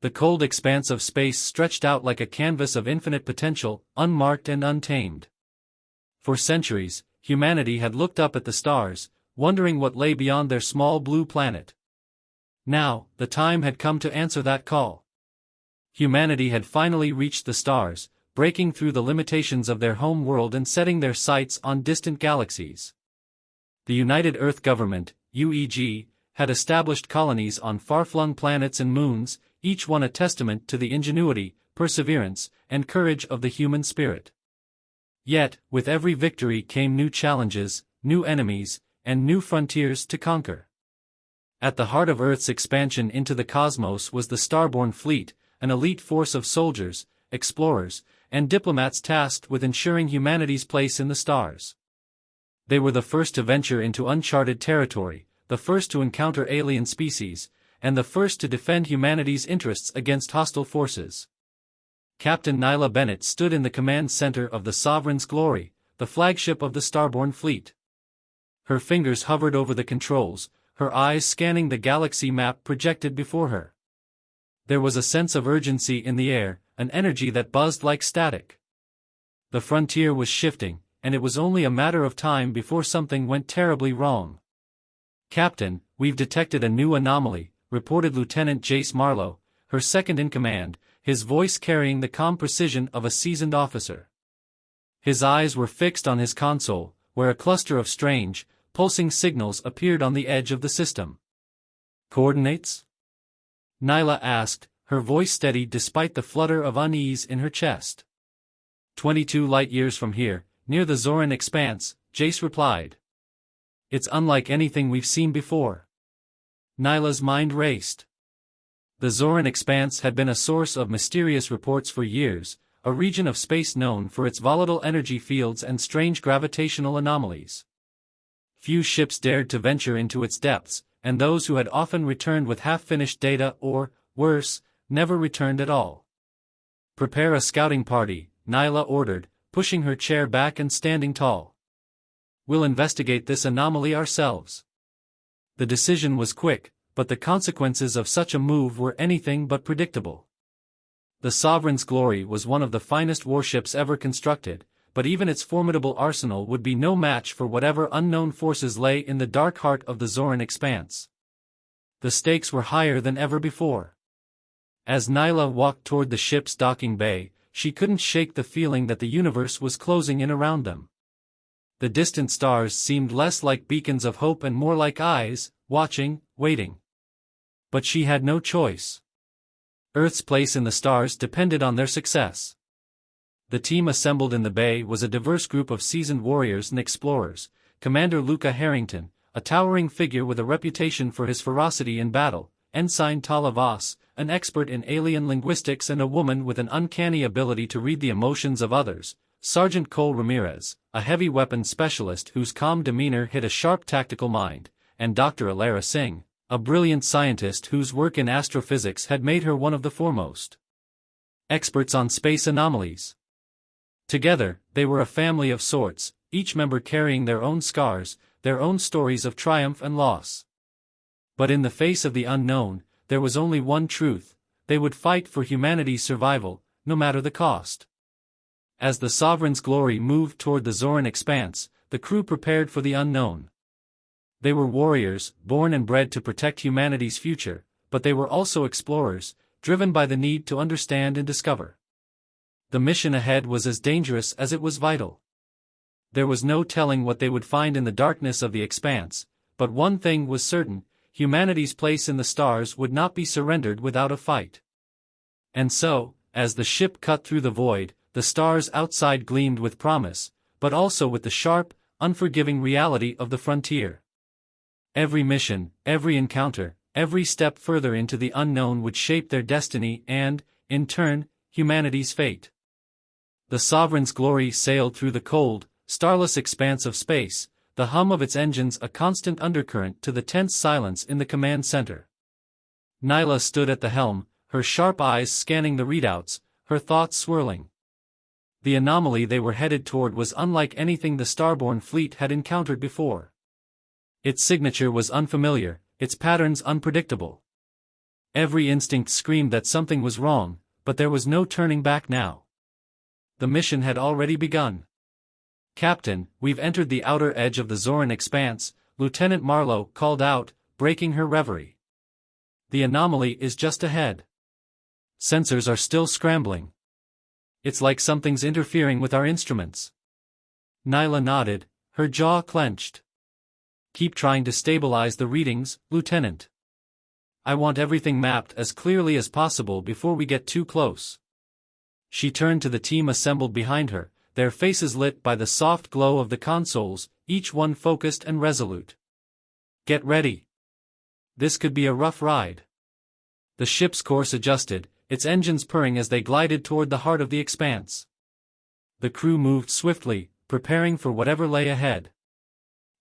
The cold expanse of space stretched out like a canvas of infinite potential, unmarked and untamed. For centuries, humanity had looked up at the stars, wondering what lay beyond their small blue planet. Now, the time had come to answer that call. Humanity had finally reached the stars, breaking through the limitations of their home world and setting their sights on distant galaxies. The United Earth Government, UEG, had established colonies on far-flung planets and moons, each one a testament to the ingenuity, perseverance, and courage of the human spirit. Yet, with every victory came new challenges, new enemies, and new frontiers to conquer. At the heart of Earth's expansion into the cosmos was the Starborn fleet, an elite force of soldiers, explorers, and diplomats tasked with ensuring humanity's place in the stars. They were the first to venture into uncharted territory, the first to encounter alien species, and the first to defend humanity's interests against hostile forces. Captain Nyla Bennett stood in the command center of the Sovereign's Glory, the flagship of the Starborn fleet. Her fingers hovered over the controls, her eyes scanning the galaxy map projected before her. There was a sense of urgency in the air, an energy that buzzed like static. The frontier was shifting, and it was only a matter of time before something went terribly wrong. "Captain, we've detected a new anomaly," reported Lieutenant Jace Marlowe, her second-in-command, his voice carrying the calm precision of a seasoned officer. His eyes were fixed on his console, where a cluster of strange, pulsing signals appeared on the edge of the system. "Coordinates?" Nyla asked, her voice steady despite the flutter of unease in her chest. 22 light-years from here, near the Zoran expanse," Jace replied. "It's unlike anything we've seen before." Nyla's mind raced. The Zoran expanse had been a source of mysterious reports for years, a region of space known for its volatile energy fields and strange gravitational anomalies. Few ships dared to venture into its depths, and those who had often returned with half-finished data or, worse, never returned at all. "Prepare a scouting party," Nyla ordered, pushing her chair back and standing tall. "We'll investigate this anomaly ourselves." The decision was quick, but the consequences of such a move were anything but predictable. The Sovereign's Glory was one of the finest warships ever constructed, but even its formidable arsenal would be no match for whatever unknown forces lay in the dark heart of the Zoran expanse. The stakes were higher than ever before. As Nyla walked toward the ship's docking bay, she couldn't shake the feeling that the universe was closing in around them. The distant stars seemed less like beacons of hope and more like eyes, watching, waiting. But she had no choice. Earth's place in the stars depended on their success. The team assembled in the bay was a diverse group of seasoned warriors and explorers. Commander Luca Harrington, a towering figure with a reputation for his ferocity in battle, Ensign Tala Voss, an expert in alien linguistics and a woman with an uncanny ability to read the emotions of others, Sergeant Cole Ramirez, a heavy weapons specialist whose calm demeanor hid a sharp tactical mind, and Dr. Alara Singh, a brilliant scientist whose work in astrophysics had made her one of the foremost experts on space anomalies. Together, they were a family of sorts, each member carrying their own scars, their own stories of triumph and loss. But in the face of the unknown, there was only one truth: they would fight for humanity's survival, no matter the cost. As the Sovereign's Glory moved toward the Zoran expanse, the crew prepared for the unknown. They were warriors, born and bred to protect humanity's future, but they were also explorers, driven by the need to understand and discover. The mission ahead was as dangerous as it was vital. There was no telling what they would find in the darkness of the expanse, but one thing was certain: humanity's place in the stars would not be surrendered without a fight. And so, as the ship cut through the void, the stars outside gleamed with promise, but also with the sharp, unforgiving reality of the frontier. Every mission, every encounter, every step further into the unknown would shape their destiny and, in turn, humanity's fate. The Sovereign's Glory sailed through the cold, starless expanse of space, the hum of its engines a constant undercurrent to the tense silence in the command center. Nyla stood at the helm, her sharp eyes scanning the readouts, her thoughts swirling. The anomaly they were headed toward was unlike anything the Starborn fleet had encountered before. Its signature was unfamiliar, its patterns unpredictable. Every instinct screamed that something was wrong, but there was no turning back now. The mission had already begun. "Captain, we've entered the outer edge of the Zoran expanse," Lieutenant Marlowe called out, breaking her reverie. "The anomaly is just ahead. Sensors are still scrambling. It's like something's interfering with our instruments." Nyla nodded, her jaw clenched. "Keep trying to stabilize the readings, Lieutenant. I want everything mapped as clearly as possible before we get too close." She turned to the team assembled behind her, their faces lit by the soft glow of the consoles, each one focused and resolute. "Get ready. This could be a rough ride." The ship's course adjusted, its engines purring as they glided toward the heart of the expanse. The crew moved swiftly, preparing for whatever lay ahead.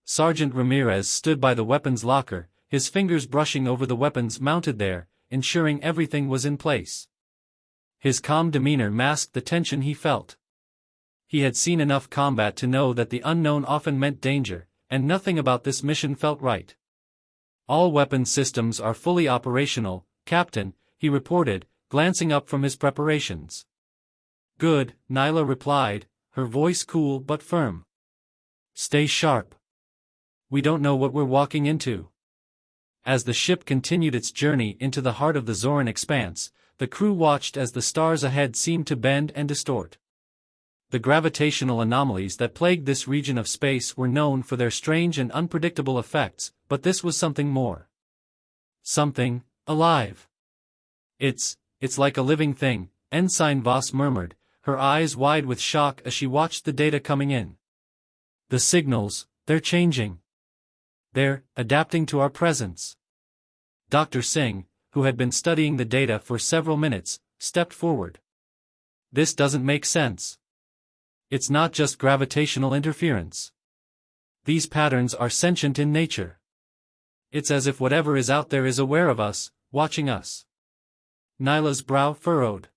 Sergeant Ramirez stood by the weapons locker, his fingers brushing over the weapons mounted there, ensuring everything was in place. His calm demeanor masked the tension he felt. He had seen enough combat to know that the unknown often meant danger, and nothing about this mission felt right. "All weapons systems are fully operational, Captain," he reported, glancing up from his preparations. "Good," Nyla replied, her voice cool but firm. "Stay sharp. We don't know what we're walking into." As the ship continued its journey into the heart of the Zoran expanse, the crew watched as the stars ahead seemed to bend and distort. The gravitational anomalies that plagued this region of space were known for their strange and unpredictable effects, but this was something more. Something alive. It's like a living thing," Ensign Voss murmured, her eyes wide with shock as she watched the data coming in. "The signals, they're changing. They're adapting to our presence." Dr. Singh, who had been studying the data for several minutes, stepped forward. "This doesn't make sense. It's not just gravitational interference. These patterns are sentient in nature. It's as if whatever is out there is aware of us, watching us." Nyla's brow furrowed.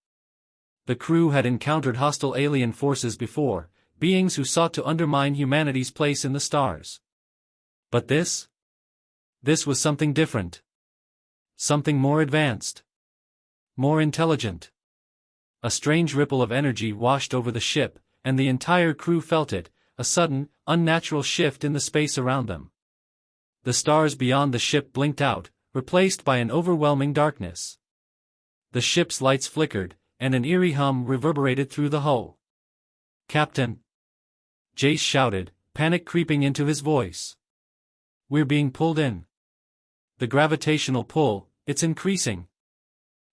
The crew had encountered hostile alien forces before, beings who sought to undermine humanity's place in the stars. But this was something different. Something more advanced. More intelligent. A strange ripple of energy washed over the ship, and the entire crew felt it, a sudden, unnatural shift in the space around them. The stars beyond the ship blinked out, replaced by an overwhelming darkness. The ship's lights flickered, and an eerie hum reverberated through the hull. "Captain!" Jace shouted, panic creeping into his voice. "We're being pulled in. The gravitational pull, it's increasing."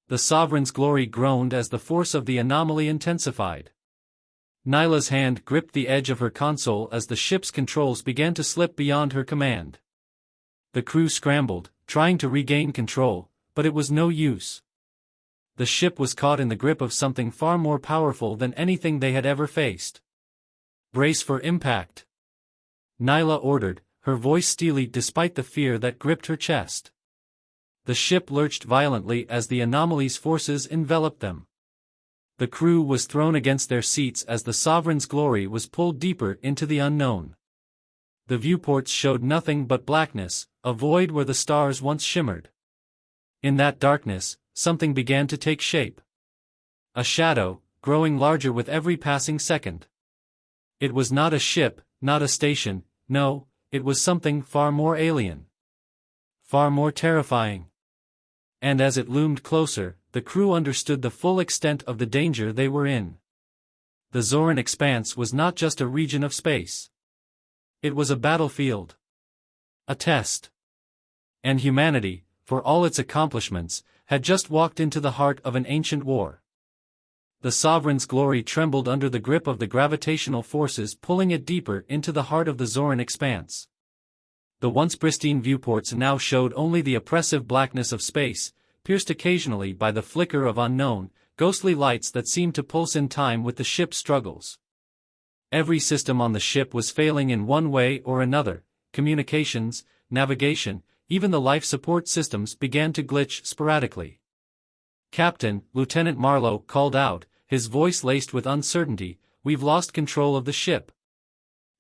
The Sovereign's glory groaned as the force of the anomaly intensified. Nyla's hand gripped the edge of her console as the ship's controls began to slip beyond her command. The crew scrambled, trying to regain control, but it was no use. The ship was caught in the grip of something far more powerful than anything they had ever faced. "Brace for impact," Nyla ordered, her voice steely despite the fear that gripped her chest. The ship lurched violently as the anomaly's forces enveloped them. The crew was thrown against their seats as the Sovereign's glory was pulled deeper into the unknown. The viewports showed nothing but blackness, a void where the stars once shimmered. In that darkness, something began to take shape. A shadow, growing larger with every passing second. It was not a ship, not a station, no, it was something far more alien. Far more terrifying. And as it loomed closer, the crew understood the full extent of the danger they were in. The Zoran expanse was not just a region of space. It was a battlefield. A test. And humanity, for all its accomplishments, had just walked into the heart of an ancient war. The Sovereign's glory trembled under the grip of the gravitational forces pulling it deeper into the heart of the Zoran expanse. The once pristine viewports now showed only the oppressive blackness of space, pierced occasionally by the flicker of unknown, ghostly lights that seemed to pulse in time with the ship's struggles. Every system on the ship was failing in one way or another: communications, navigation, even the life support systems began to glitch sporadically. "Captain," Lieutenant Marlowe called out, his voice laced with uncertainty, "we've lost control of the ship.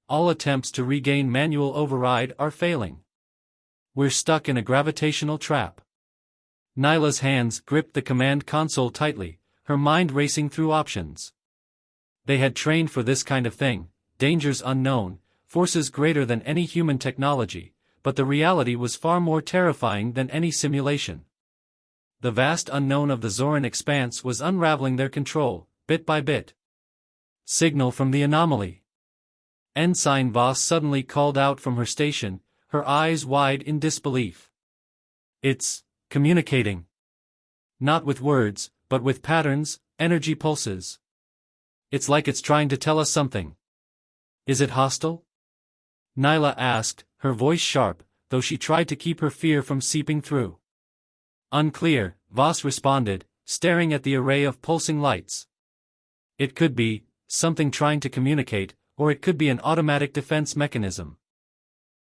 All attempts to regain manual override are failing. We're stuck in a gravitational trap." Nyla's hands gripped the command console tightly, her mind racing through options. They had trained for this kind of thing, dangers unknown, forces greater than any human technology, but the reality was far more terrifying than any simulation. The vast unknown of the Zoran expanse was unraveling their control, bit by bit. Signal from the anomaly. Ensign Voss suddenly called out from her station, her eyes wide in disbelief. It's communicating. Not with words, but with patterns, energy pulses. It's like it's trying to tell us something. Is it hostile? Nyla asked, her voice sharp, though she tried to keep her fear from seeping through. Unclear, Voss responded, staring at the array of pulsing lights. It could be something trying to communicate, or it could be an automatic defense mechanism.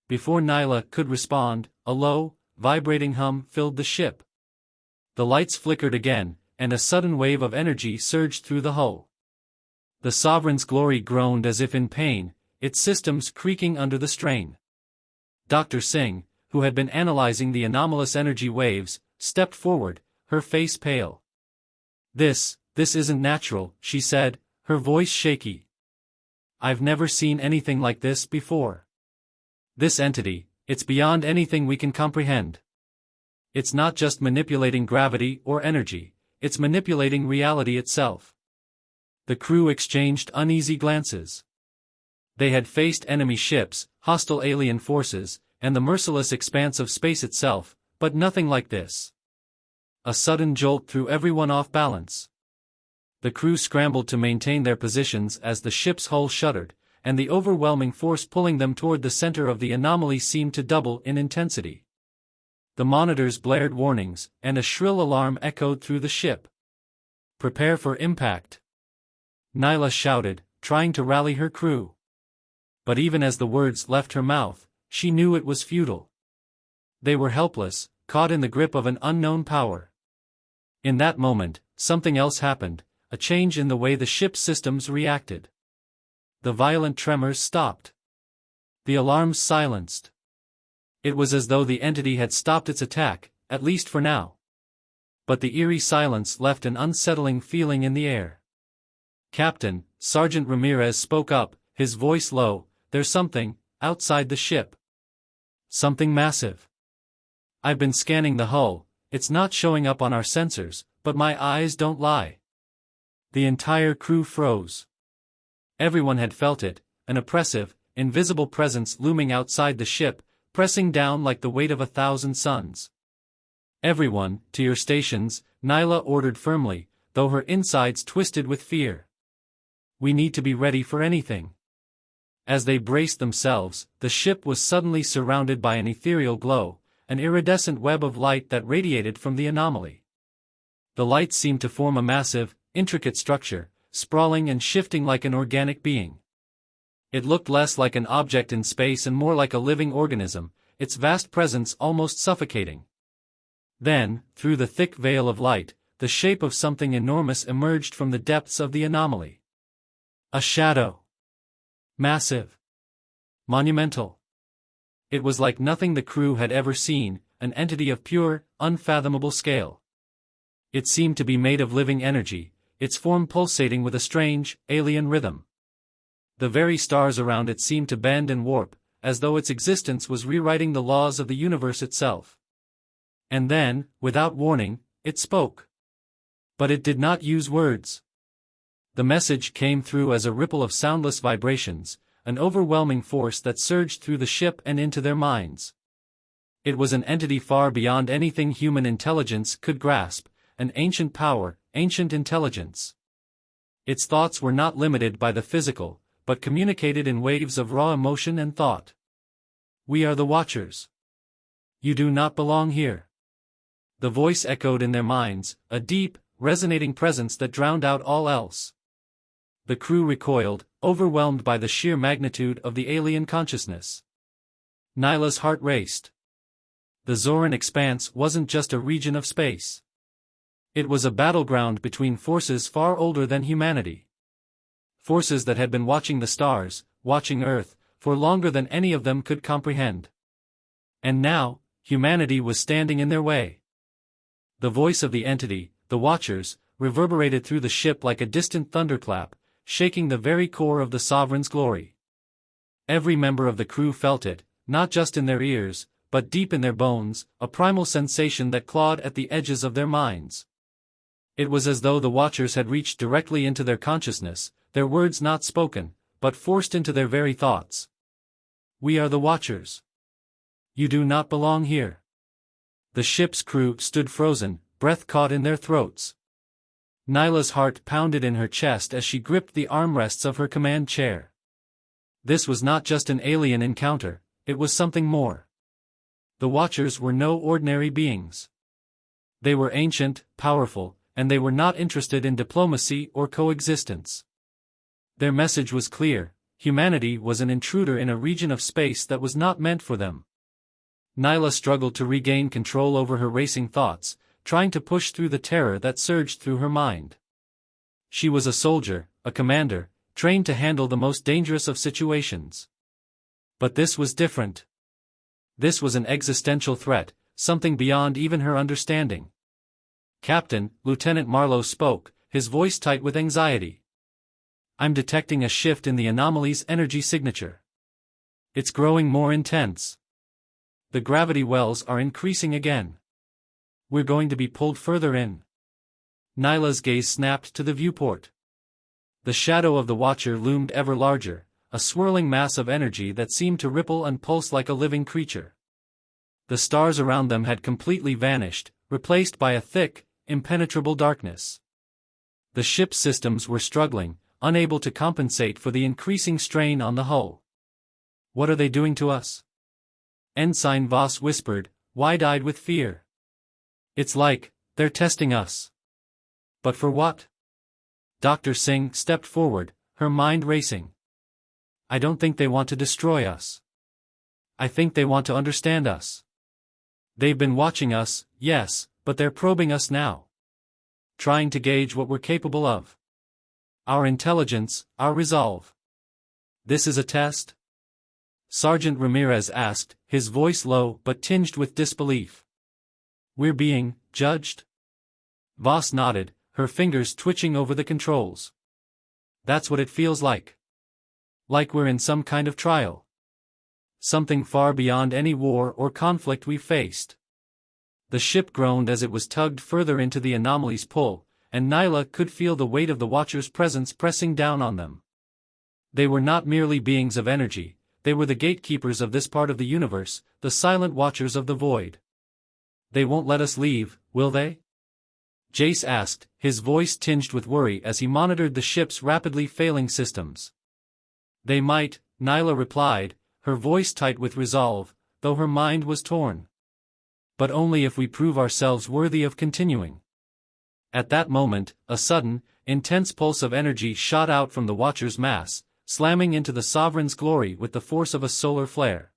Before Nyla could respond, a low, vibrating hum filled the ship. The lights flickered again, and a sudden wave of energy surged through the hull. The Sovereign's glory groaned as if in pain, its systems creaking under the strain. Dr. Singh, who had been analyzing the anomalous energy waves, stepped forward, her face pale. This isn't natural, she said, her voice shaky. I've never seen anything like this before. This entity, it's beyond anything we can comprehend. It's not just manipulating gravity or energy, it's manipulating reality itself. The crew exchanged uneasy glances. They had faced enemy ships, hostile alien forces, and the merciless expanse of space itself, but nothing like this. A sudden jolt threw everyone off balance. The crew scrambled to maintain their positions as the ship's hull shuddered, and the overwhelming force pulling them toward the center of the anomaly seemed to double in intensity. The monitors blared warnings, and a shrill alarm echoed through the ship. Prepare for impact. Nyla shouted, trying to rally her crew. But even as the words left her mouth, she knew it was futile. They were helpless, caught in the grip of an unknown power. In that moment, something else happened, a change in the way the ship's systems reacted. The violent tremors stopped. The alarms silenced. It was as though the entity had stopped its attack, at least for now. But the eerie silence left an unsettling feeling in the air. Captain, Sergeant Ramirez spoke up, his voice low, there's something, outside the ship. Something massive. I've been scanning the hull, it's not showing up on our sensors, but my eyes don't lie. The entire crew froze. Everyone had felt it, an oppressive, invisible presence looming outside the ship, pressing down like the weight of 1,000 suns. Everyone, to your stations, Nyla ordered firmly, though her insides twisted with fear. We need to be ready for anything. As they braced themselves, the ship was suddenly surrounded by an ethereal glow, an iridescent web of light that radiated from the anomaly. The lights seemed to form a massive, intricate structure, sprawling and shifting like an organic being. It looked less like an object in space and more like a living organism, its vast presence almost suffocating. Then, through the thick veil of light, the shape of something enormous emerged from the depths of the anomaly. A shadow. Massive. Monumental. It was like nothing the crew had ever seen, an entity of pure, unfathomable scale. It seemed to be made of living energy, its form pulsating with a strange, alien rhythm. The very stars around it seemed to bend and warp, as though its existence was rewriting the laws of the universe itself. And then, without warning, it spoke. But it did not use words. The message came through as a ripple of soundless vibrations, an overwhelming force that surged through the ship and into their minds. It was an entity far beyond anything human intelligence could grasp, an ancient power, ancient intelligence. Its thoughts were not limited by the physical, but communicated in waves of raw emotion and thought. We are the Watchers. You do not belong here. The voice echoed in their minds, a deep, resonating presence that drowned out all else. The crew recoiled, overwhelmed by the sheer magnitude of the alien consciousness. Nyla's heart raced. The Zoran expanse wasn't just a region of space. It was a battleground between forces far older than humanity. Forces that had been watching the stars, watching Earth, for longer than any of them could comprehend. And now, humanity was standing in their way. The voice of the entity, the Watchers, reverberated through the ship like a distant thunderclap, shaking the very core of the Sovereign's glory. Every member of the crew felt it, not just in their ears, but deep in their bones, a primal sensation that clawed at the edges of their minds. It was as though the Watchers had reached directly into their consciousness, their words not spoken, but forced into their very thoughts. "We are the Watchers. You do not belong here." The ship's crew stood frozen, breath caught in their throats. Nyla's heart pounded in her chest as she gripped the armrests of her command chair. This was not just an alien encounter, it was something more. The Watchers were no ordinary beings. They were ancient, powerful, and they were not interested in diplomacy or coexistence. Their message was clear: humanity was an intruder in a region of space that was not meant for them. Nyla struggled to regain control over her racing thoughts, trying to push through the terror that surged through her mind. She was a soldier, a commander, trained to handle the most dangerous of situations. But this was different. This was an existential threat, something beyond even her understanding. "Captain," Lieutenant Marlowe spoke, his voice tight with anxiety. "I'm detecting a shift in the anomaly's energy signature. It's growing more intense. The gravity wells are increasing again. We're going to be pulled further in." Nyla's gaze snapped to the viewport. The shadow of the Watcher loomed ever larger, a swirling mass of energy that seemed to ripple and pulse like a living creature. The stars around them had completely vanished, replaced by a thick, impenetrable darkness. The ship's systems were struggling, unable to compensate for the increasing strain on the hull. "What are they doing to us?" Ensign Voss whispered, wide-eyed with fear. "It's like they're testing us." "But for what?" Dr. Singh stepped forward, her mind racing. "I don't think they want to destroy us. I think they want to understand us. They've been watching us, yes, but they're probing us now. Trying to gauge what we're capable of. Our intelligence, our resolve. This is a test?" Sergeant Ramirez asked, his voice low but tinged with disbelief. "We're being judged?" Voss nodded, her fingers twitching over the controls. "That's what it feels like. Like we're in some kind of trial. Something far beyond any war or conflict we've faced." The ship groaned as it was tugged further into the anomaly's pull, and Nyla could feel the weight of the Watcher's presence pressing down on them. They were not merely beings of energy, they were the gatekeepers of this part of the universe, the silent watchers of the void. "They won't let us leave, will they?" Jace asked, his voice tinged with worry as he monitored the ship's rapidly failing systems. "They might," Nyla replied, her voice tight with resolve, though her mind was torn. "But only if we prove ourselves worthy of continuing." At that moment, a sudden, intense pulse of energy shot out from the Watcher's mass, slamming into the Sovereign's glory with the force of a solar flare.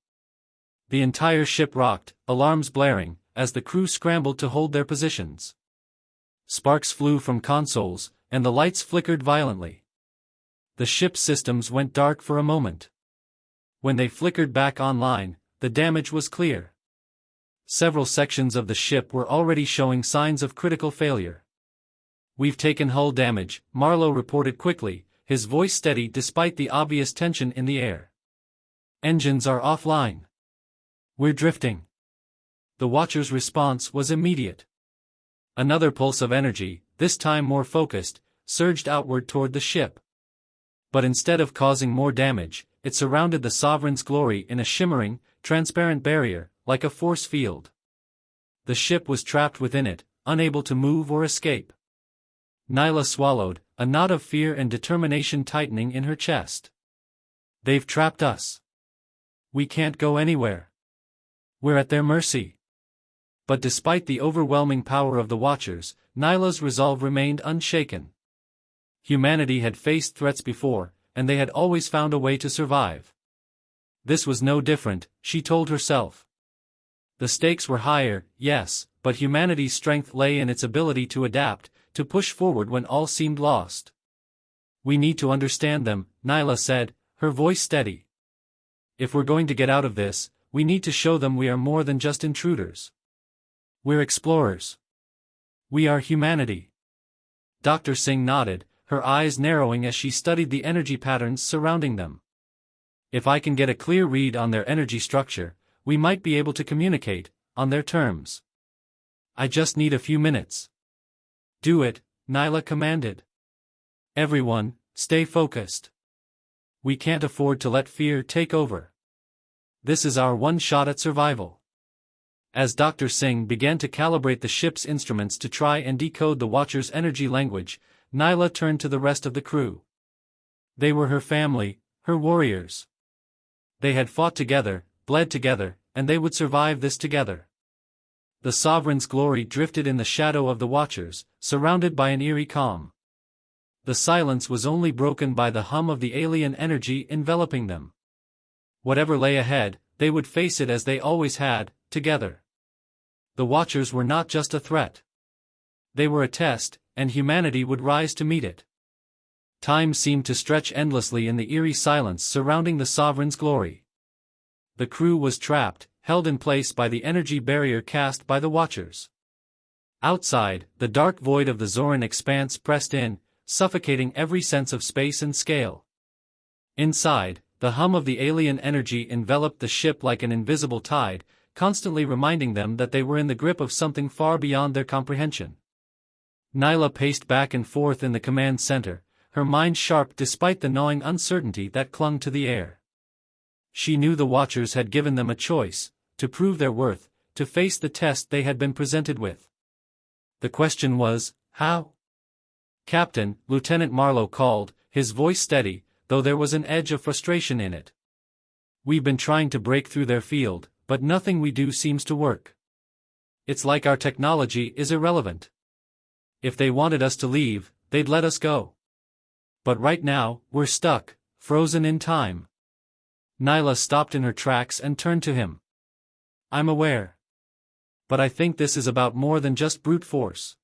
The entire ship rocked, alarms blaring, as the crew scrambled to hold their positions. Sparks flew from consoles, and the lights flickered violently. The ship's systems went dark for a moment. When they flickered back online, the damage was clear. Several sections of the ship were already showing signs of critical failure. "We've taken hull damage," Marlowe reported quickly, his voice steady despite the obvious tension in the air. "Engines are offline. We're drifting." The Watcher's response was immediate. Another pulse of energy, this time more focused, surged outward toward the ship. But instead of causing more damage, it surrounded the Sovereign's glory in a shimmering, transparent barrier, like a force field. The ship was trapped within it, unable to move or escape. Nyla swallowed, a knot of fear and determination tightening in her chest. "They've trapped us. We can't go anywhere. We're at their mercy." But despite the overwhelming power of the Watchers, Nyla's resolve remained unshaken. Humanity had faced threats before, and they had always found a way to survive. This was no different, she told herself. The stakes were higher, yes, but humanity's strength lay in its ability to adapt, to push forward when all seemed lost. "We need to understand them," Nyla said, her voice steady. "If we're going to get out of this, we need to show them we are more than just intruders. We're explorers. We are humanity. Dr. Singh nodded, her eyes narrowing as she studied the energy patterns surrounding them. If I can get a clear read on their energy structure, we might be able to communicate, on their terms. I just need a few minutes. Do it, Nyla commanded. Everyone, stay focused. We can't afford to let fear take over. This is our one shot at survival. As Dr. Singh began to calibrate the ship's instruments to try and decode the Watcher's energy language, Nyla turned to the rest of the crew. They were her family, her warriors. They had fought together, bled together, and they would survive this together. The Sovereign's glory drifted in the shadow of the Watchers, surrounded by an eerie calm. The silence was only broken by the hum of the alien energy enveloping them. Whatever lay ahead, they would face it as they always had, together. The Watchers were not just a threat. They were a test, and humanity would rise to meet it. Time seemed to stretch endlessly in the eerie silence surrounding the Sovereign's glory. The crew was trapped, held in place by the energy barrier cast by the Watchers. Outside, the dark void of the Zoran expanse pressed in, suffocating every sense of space and scale. Inside, the hum of the alien energy enveloped the ship like an invisible tide, constantly reminding them that they were in the grip of something far beyond their comprehension. Nyla paced back and forth in the command center, her mind sharp despite the gnawing uncertainty that clung to the air. She knew the Watchers had given them a choice, to prove their worth, to face the test they had been presented with. The question was, how? Captain, Lieutenant Marlowe called, his voice steady, though there was an edge of frustration in it. We've been trying to break through their field, but nothing we do seems to work. It's like our technology is irrelevant. If they wanted us to leave, they'd let us go. But right now, we're stuck, frozen in time. Nyla stopped in her tracks and turned to him. I'm aware. But I think this is about more than just brute force.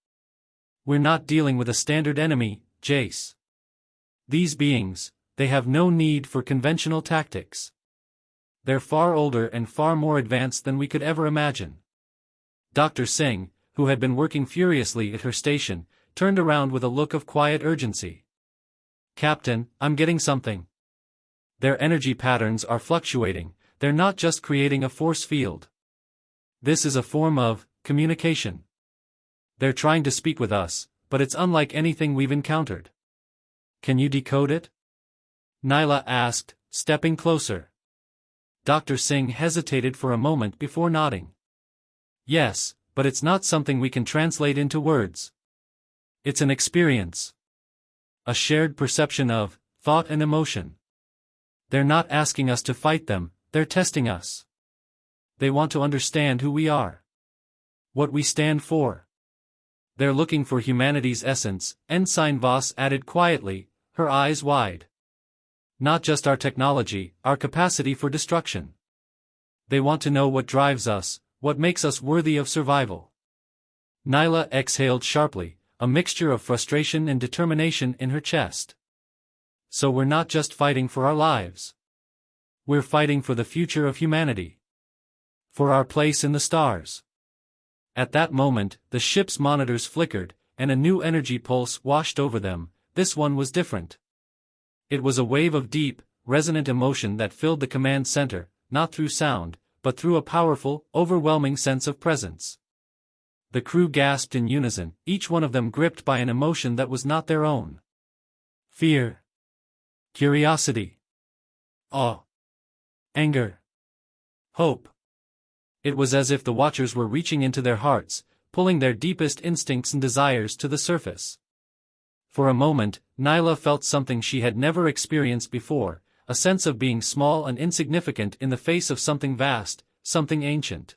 We're not dealing with a standard enemy, Jace. These beings, they have no need for conventional tactics. They're far older and far more advanced than we could ever imagine. Dr. Singh, who had been working furiously at her station, turned around with a look of quiet urgency. Captain, I'm getting something. Their energy patterns are fluctuating, they're not just creating a force field. This is a form of communication. They're trying to speak with us, but it's unlike anything we've encountered. Can you decode it? Nyla asked, stepping closer. Dr. Singh hesitated for a moment before nodding. Yes, but it's not something we can translate into words. It's an experience. A shared perception of thought and emotion. They're not asking us to fight them, they're testing us. They want to understand who we are. What we stand for. They're looking for humanity's essence, Ensign Voss added quietly, her eyes wide. Not just our technology, our capacity for destruction. They want to know what drives us, what makes us worthy of survival. Nyla exhaled sharply, a mixture of frustration and determination in her chest. So we're not just fighting for our lives. We're fighting for the future of humanity. For our place in the stars. At that moment, the ship's monitors flickered, and a new energy pulse washed over them. This one was different. It was a wave of deep, resonant emotion that filled the command center, not through sound, but through a powerful, overwhelming sense of presence. The crew gasped in unison, each one of them gripped by an emotion that was not their own. Fear. Curiosity. Awe. Anger. Hope. It was as if the Watchers were reaching into their hearts, pulling their deepest instincts and desires to the surface. For a moment, Nyla felt something she had never experienced before, a sense of being small and insignificant in the face of something vast, something ancient.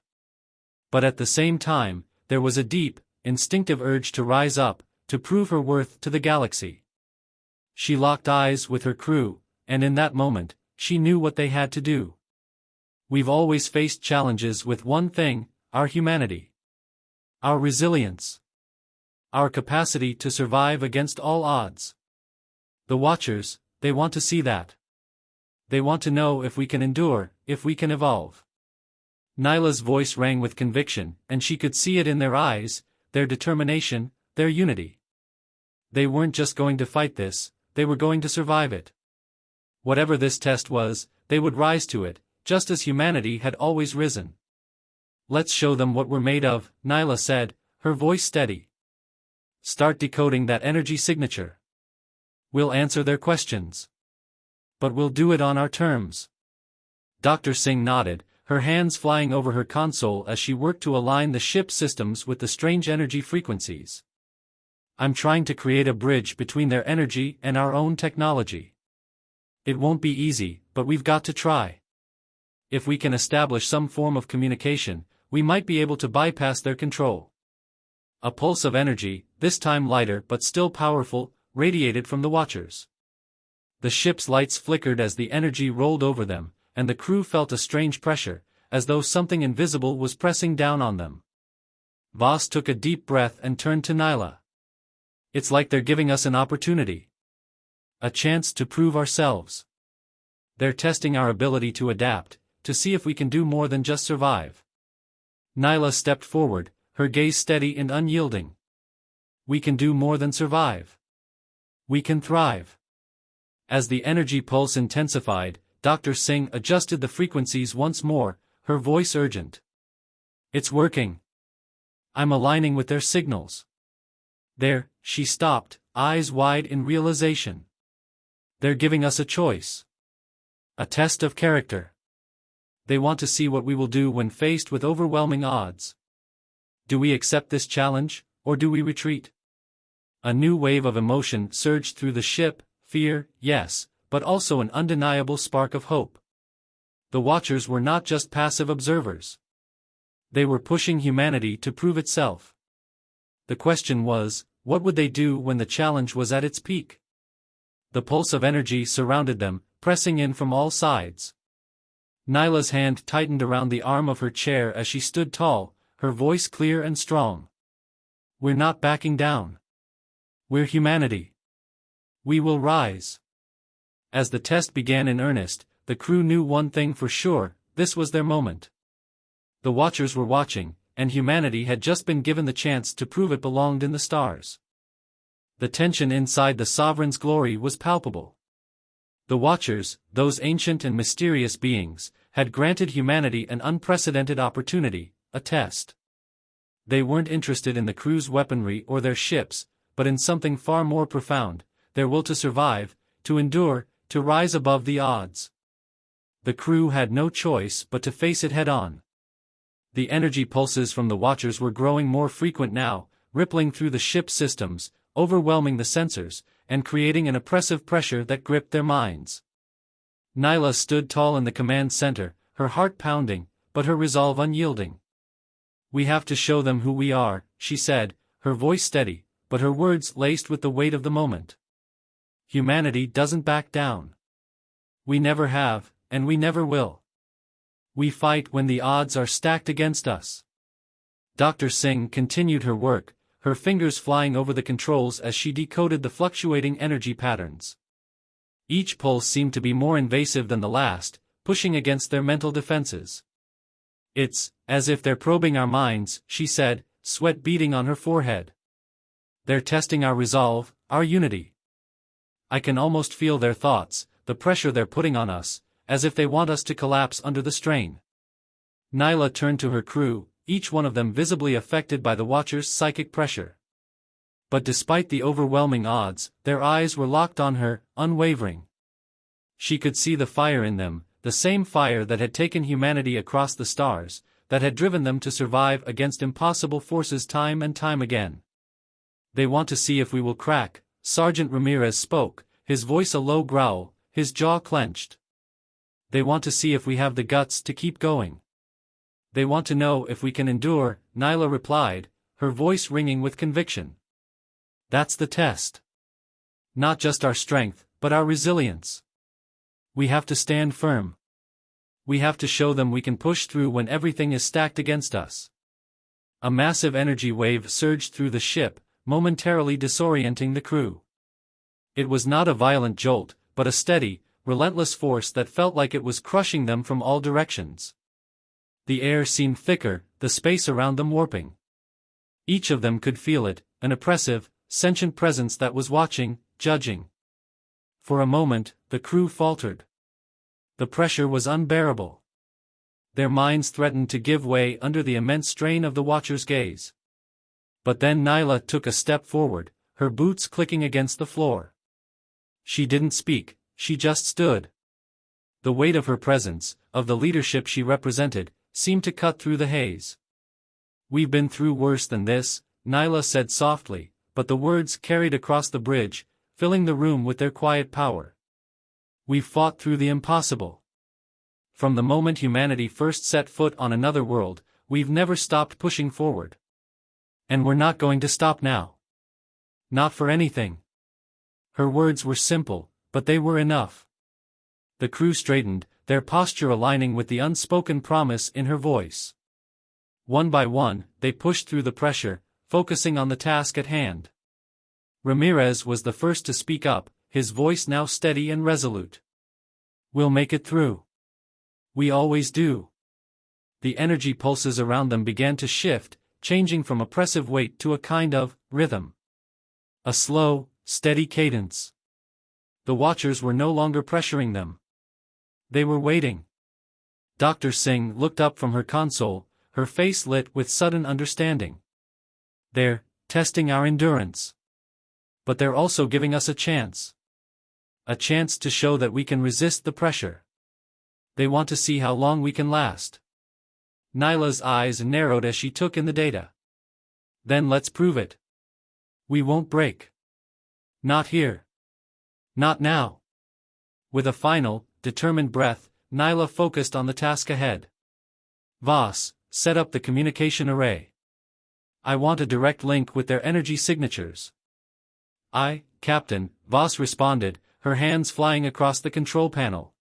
But at the same time, there was a deep, instinctive urge to rise up, to prove her worth to the galaxy. She locked eyes with her crew, and in that moment, she knew what they had to do. We've always faced challenges with one thing, our humanity. Our resilience. Our capacity to survive against all odds. The Watchers, they want to see that. They want to know if we can endure, if we can evolve. Nyla's voice rang with conviction, and she could see it in their eyes, their determination, their unity. They weren't just going to fight this, they were going to survive it. Whatever this test was, they would rise to it, just as humanity had always risen. "Let's show them what we're made of," Nyla said, her voice steady. "Start decoding that energy signature. We'll answer their questions. But we'll do it on our terms." Dr. Singh nodded, her hands flying over her console as she worked to align the ship's systems with the strange energy frequencies. "I'm trying to create a bridge between their energy and our own technology. It won't be easy, but we've got to try. If we can establish some form of communication, we might be able to bypass their control." A pulse of energy, this time lighter but still powerful, radiated from the Watchers. The ship's lights flickered as the energy rolled over them, and the crew felt a strange pressure, as though something invisible was pressing down on them. Voss took a deep breath and turned to Nyla. "It's like they're giving us an opportunity. A chance to prove ourselves. They're testing our ability to adapt, to see if we can do more than just survive." Nyla stepped forward, her gaze steady and unyielding. "We can do more than survive. We can thrive." As the energy pulse intensified, Dr. Singh adjusted the frequencies once more, her voice urgent. "It's working. I'm aligning with their signals." "There," she stopped, eyes wide in realization. "They're giving us a choice. A test of character. They want to see what we will do when faced with overwhelming odds. Do we accept this challenge, or do we retreat?" A new wave of emotion surged through the ship, fear, yes, but also an undeniable spark of hope. The Watchers were not just passive observers. They were pushing humanity to prove itself. The question was, what would they do when the challenge was at its peak? The pulse of energy surrounded them, pressing in from all sides. Nyla's hand tightened around the arm of her chair as she stood tall, her voice clear and strong. "We're not backing down. We're humanity. We will rise." As the test began in earnest, the crew knew one thing for sure: this was their moment. The Watchers were watching, and humanity had just been given the chance to prove it belonged in the stars. The tension inside the Sovereign's glory was palpable. The Watchers, those ancient and mysterious beings, had granted humanity an unprecedented opportunity, a test. They weren't interested in the crew's weaponry or their ships, but in something far more profound: their will to survive, to endure, to rise above the odds. The crew had no choice but to face it head-on. The energy pulses from the Watchers were growing more frequent now, rippling through the ship's systems, overwhelming the sensors, and creating an oppressive pressure that gripped their minds. Nyla stood tall in the command center, her heart pounding, but her resolve unyielding. "We have to show them who we are," she said, her voice steady, but her words laced with the weight of the moment. "Humanity doesn't back down. We never have, and we never will. We fight when the odds are stacked against us." Dr. Singh continued her work, her fingers flying over the controls as she decoded the fluctuating energy patterns. Each pulse seemed to be more invasive than the last, pushing against their mental defenses. "It's as if they're probing our minds," she said, sweat beading on her forehead. "They're testing our resolve, our unity. I can almost feel their thoughts, the pressure they're putting on us, as if they want us to collapse under the strain." Nyla turned to her crew, each one of them visibly affected by the Watchers' psychic pressure. But despite the overwhelming odds, their eyes were locked on her, unwavering. She could see the fire in them, the same fire that had taken humanity across the stars, that had driven them to survive against impossible forces time and time again. "They want to see if we will crack," Sergeant Ramirez spoke, his voice a low growl, his jaw clenched. "They want to see if we have the guts to keep going. They want to know if we can endure," Nyla replied, her voice ringing with conviction. "That's the test. Not just our strength, but our resilience. We have to stand firm. We have to show them we can push through when everything is stacked against us." A massive energy wave surged through the ship, momentarily disorienting the crew. It was not a violent jolt, but a steady, relentless force that felt like it was crushing them from all directions. The air seemed thicker, the space around them warping. Each of them could feel it, an oppressive, sentient presence that was watching, judging. For a moment, the crew faltered. The pressure was unbearable. Their minds threatened to give way under the immense strain of the Watcher's gaze. But then Nyla took a step forward, her boots clicking against the floor. She didn't speak, she just stood. The weight of her presence, of the leadership she represented, seemed to cut through the haze. "We've been through worse than this," Nyla said softly, but the words carried across the bridge, filling the room with their quiet power. "We've fought through the impossible. From the moment humanity first set foot on another world, we've never stopped pushing forward. And we're not going to stop now. Not for anything." Her words were simple, but they were enough. The crew straightened, their posture aligning with the unspoken promise in her voice. One by one, they pushed through the pressure, focusing on the task at hand. Ramirez was the first to speak up, his voice now steady and resolute. "We'll make it through. We always do." The energy pulses around them began to shift, changing from oppressive weight to a kind of rhythm. A slow, steady cadence. The Watchers were no longer pressuring them. They were waiting. Dr. Singh looked up from her console, her face lit with sudden understanding. "They're testing our endurance. But they're also giving us a chance. A chance to show that we can resist the pressure. They want to see how long we can last." Nyla's eyes narrowed as she took in the data. "Then let's prove it. We won't break. Not here. Not now." With a final, determined breath, Nyla focused on the task ahead. "Voss, set up the communication array. I want a direct link with their energy signatures." "Aye, Captain," Voss responded, her hands flying across the control panel.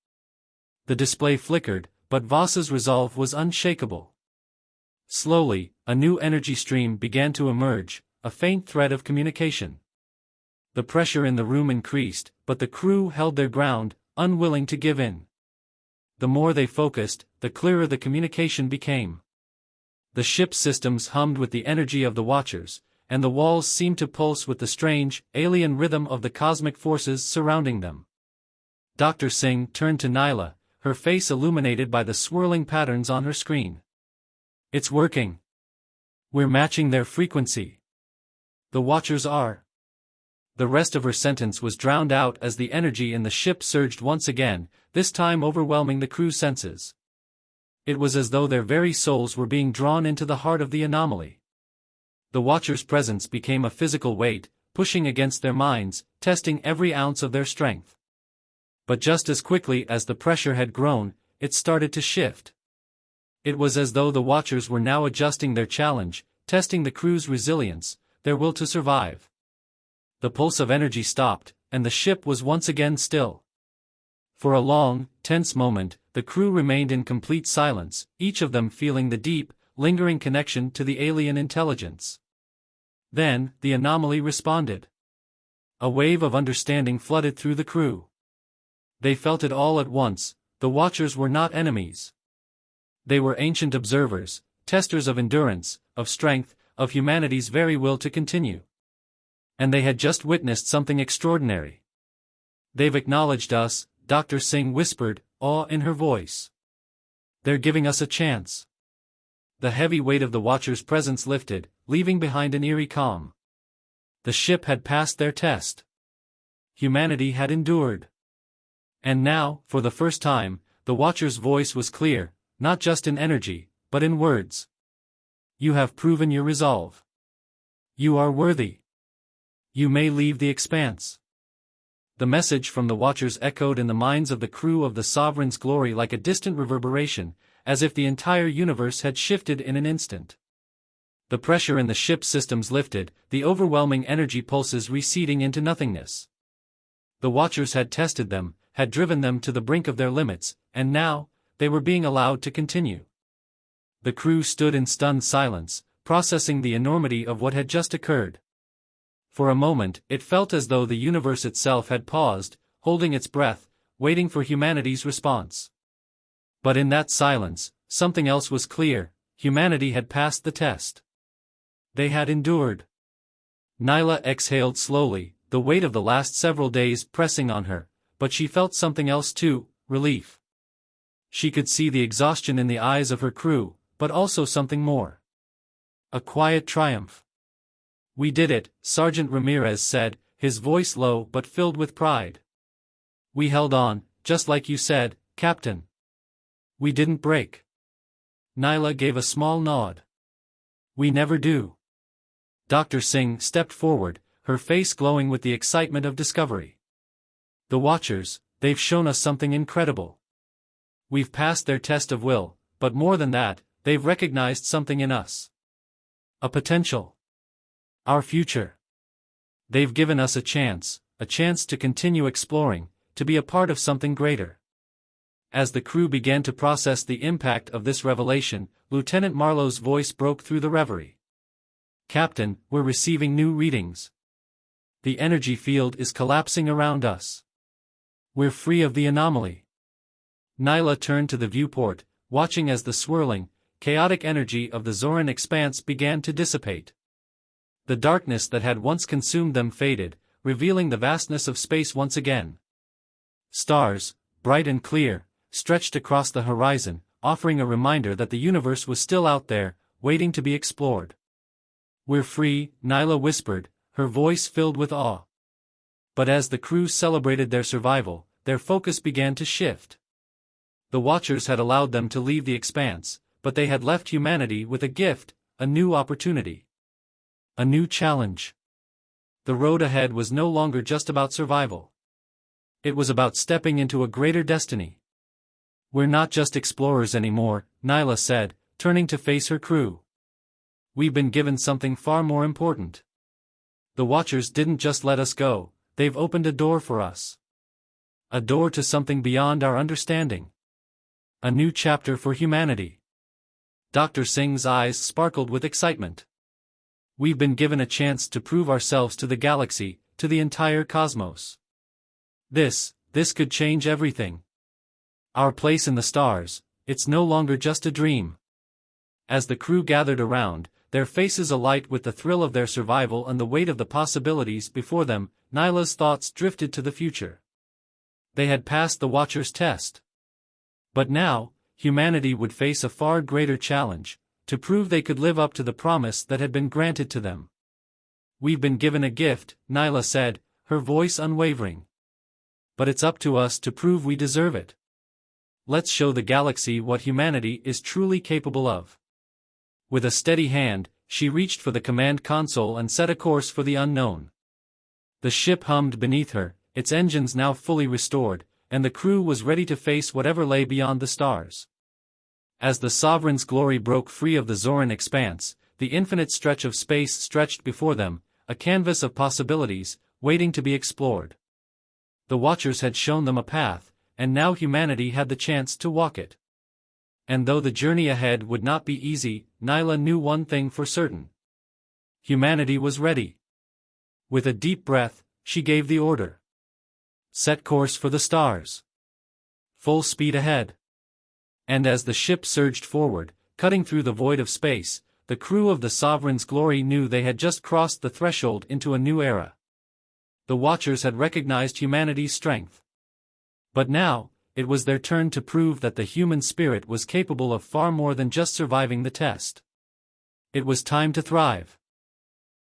The display flickered, but Voss's resolve was unshakable. Slowly, a new energy stream began to emerge, a faint thread of communication. The pressure in the room increased, but the crew held their ground, unwilling to give in. The more they focused, the clearer the communication became. The ship's systems hummed with the energy of the Watchers, and the walls seemed to pulse with the strange, alien rhythm of the cosmic forces surrounding them. Dr. Singh turned to Nyla, her face illuminated by the swirling patterns on her screen. "It's working. We're matching their frequency. The Watchers are." The rest of her sentence was drowned out as the energy in the ship surged once again, this time overwhelming the crew's senses. It was as though their very souls were being drawn into the heart of the anomaly. The Watchers' presence became a physical weight, pushing against their minds, testing every ounce of their strength. But just as quickly as the pressure had grown, it started to shift. It was as though the Watchers were now adjusting their challenge, testing the crew's resilience, their will to survive. The pulse of energy stopped, and the ship was once again still. For a long, tense moment, the crew remained in complete silence, each of them feeling the deep, lingering connection to the alien intelligence. Then, the anomaly responded. A wave of understanding flooded through the crew. They felt it all at once. The Watchers were not enemies. They were ancient observers, testers of endurance, of strength, of humanity's very will to continue. And they had just witnessed something extraordinary. "They've acknowledged us," Dr. Singh whispered, awe in her voice. "They're giving us a chance." The heavy weight of the Watchers' presence lifted, leaving behind an eerie calm. The ship had passed their test. Humanity had endured. And now, for the first time, the Watcher's voice was clear, not just in energy, but in words. "You have proven your resolve. You are worthy. You may leave the expanse." The message from the Watchers echoed in the minds of the crew of the Sovereign's Glory like a distant reverberation, as if the entire universe had shifted in an instant. The pressure in the ship's systems lifted, the overwhelming energy pulses receding into nothingness. The Watchers had tested them, had driven them to the brink of their limits, and now, they were being allowed to continue. The crew stood in stunned silence, processing the enormity of what had just occurred. For a moment, it felt as though the universe itself had paused, holding its breath, waiting for humanity's response. But in that silence, something else was clear: humanity had passed the test. they had endured. Nyla exhaled slowly, the weight of the last several days pressing on her, but she felt something else too, relief. She could see the exhaustion in the eyes of her crew, but also something more. A quiet triumph. "We did it," Sergeant Ramirez said, his voice low but filled with pride. "We held on, just like you said, Captain. We didn't break." Nyla gave a small nod. "We never do." Dr. Singh stepped forward, her face glowing with the excitement of discovery. "The Watchers, they've shown us something incredible. We've passed their test of will, but more than that, they've recognized something in us. A potential. Our future. They've given us a chance to continue exploring, to be a part of something greater." As the crew began to process the impact of this revelation, Lieutenant Marlowe's voice broke through the reverie. "Captain, we're receiving new readings. The energy field is collapsing around us. We're free of the anomaly." Nyla turned to the viewport, watching as the swirling, chaotic energy of the Zoran expanse began to dissipate. The darkness that had once consumed them faded, revealing the vastness of space once again. Stars, bright and clear, stretched across the horizon, offering a reminder that the universe was still out there, waiting to be explored. "We're free," Nyla whispered, her voice filled with awe. But as the crew celebrated their survival, their focus began to shift. The Watchers had allowed them to leave the expanse, but they had left humanity with a gift, a new opportunity. A new challenge. The road ahead was no longer just about survival. It was about stepping into a greater destiny. "We're not just explorers anymore," Nyla said, turning to face her crew. "We've been given something far more important. The Watchers didn't just let us go, they've opened a door for us. A door to something beyond our understanding. A new chapter for humanity." Dr. Singh's eyes sparkled with excitement. "We've been given a chance to prove ourselves to the galaxy, to the entire cosmos. This could change everything. Our place in the stars, it's no longer just a dream." As the crew gathered around, their faces alight with the thrill of their survival and the weight of the possibilities before them, Nyla's thoughts drifted to the future. They had passed the Watcher's test. But now, humanity would face a far greater challenge, to prove they could live up to the promise that had been granted to them. "We've been given a gift," Nyla said, her voice unwavering. "But it's up to us to prove we deserve it. Let's show the galaxy what humanity is truly capable of." With a steady hand, she reached for the command console and set a course for the unknown. The ship hummed beneath her, its engines now fully restored, and the crew was ready to face whatever lay beyond the stars. As the Sovereign's glory broke free of the Zoran expanse, the infinite stretch of space stretched before them, a canvas of possibilities, waiting to be explored. The Watchers had shown them a path, and now humanity had the chance to walk it. And though the journey ahead would not be easy, Nyla knew one thing for certain. Humanity was ready. With a deep breath, she gave the order. "Set course for the stars. Full speed ahead." And as the ship surged forward, cutting through the void of space, the crew of the Sovereign's glory knew they had just crossed the threshold into a new era. The Watchers had recognized humanity's strength. But now, it was their turn to prove that the human spirit was capable of far more than just surviving the test. It was time to thrive.